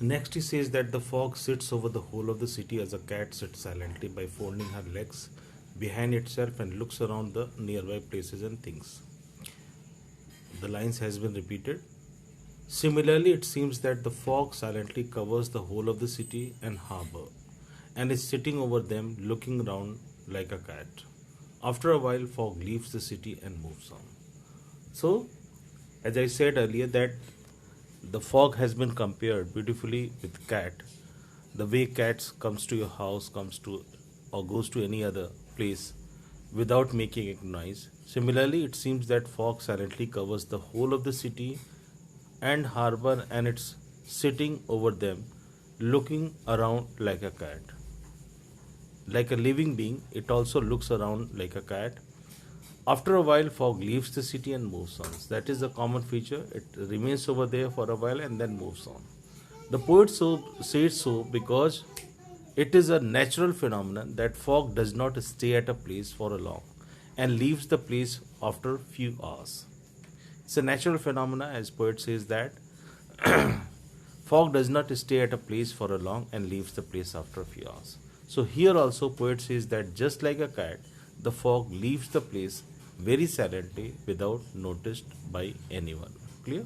Next, he says that the fog sits over the whole of the city as a cat sits silently by folding her legs behind itself and looks around the nearby places and things. The lines has been repeated. Similarly, it seems that the fog silently covers the whole of the city and harbor and is sitting over them looking round like a cat. After a while, fog leaves the city and moves on. So, as I said earlier, that the fog has been compared beautifully with cat. The way cats comes to your house, comes to or goes to any other place without making a noise. Similarly, it seems that fog silently covers the whole of the city and harbor and it's sitting over them, looking around like a cat. Like a living being, it also looks around like a cat. After a while, fog leaves the city and moves on. That is a common feature. It remains over there for a while and then moves on. The poet says so because it is a natural phenomenon that fog does not stay at a place for a long and leaves the place after few hours. It's a natural phenomenon, as poet says that fog does not stay at a place for a long and leaves the place after a few hours. So here also poet says that just like a cat, the fog leaves the place very silently without noticed by anyone. Clear?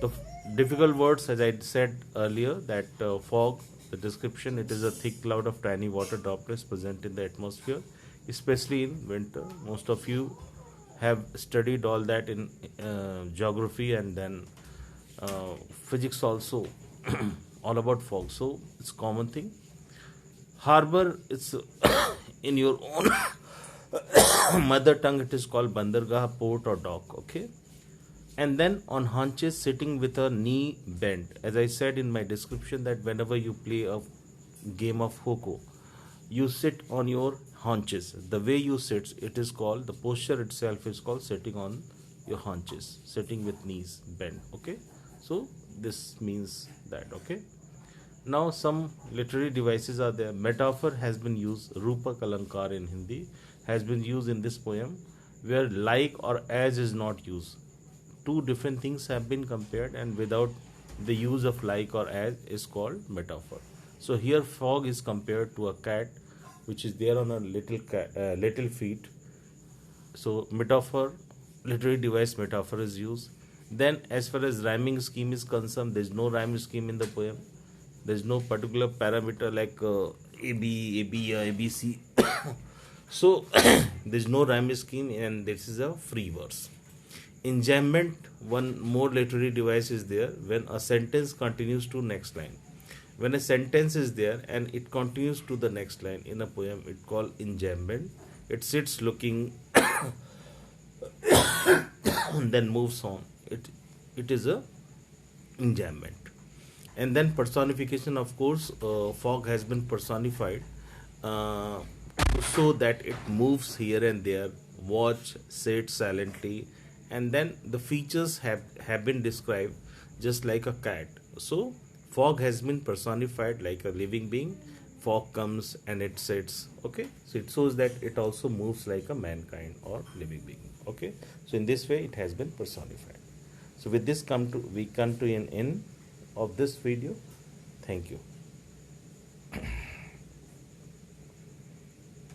The difficult words, as I said earlier, that fog, the description, it is a thick cloud of tiny water droplets present in the atmosphere, especially in winter. Most of you have studied all that in geography and then physics also, all about fog. So it's common thing. Harbor, it's in your own mother tongue, it is called bandargah, port or dock. Okay. And then on haunches, sitting with a knee bent. As I said in my description, that whenever you play a game of Hoko, you sit on your haunches. The way you sit, it is called, the posture itself is called sitting on your haunches, sitting with knees bent. Okay. So this means that. Okay. Now some literary devices are there. Metaphor has been used, Rupak Alankar in Hindi, has been used in this poem, where like or as is not used. Two different things have been compared, and without the use of like or as is called metaphor. So here fog is compared to a cat which is there on a little feet. So metaphor, literary device metaphor is used. Then as far as rhyming scheme is concerned, there is no rhyming scheme in the poem. There is no particular parameter like AB, AB, ABC. So there is no rhyming scheme and this is a free verse. Enjambment, one more literary device is there when a sentence continues to next line. When a sentence is there and it continues to the next line in a poem, it called enjambment. It sits looking then moves on. It is a enjambment. And then personification, of course, fog has been personified so that it moves here and there, watch, sit silently, and then the features have been described just like a cat. So fog has been personified like a living being. Fog comes and it sits. Okay, so it shows that it also moves like a mankind or living being. Okay, so in this way it has been personified. So with this we come to an end of this video. Thank you.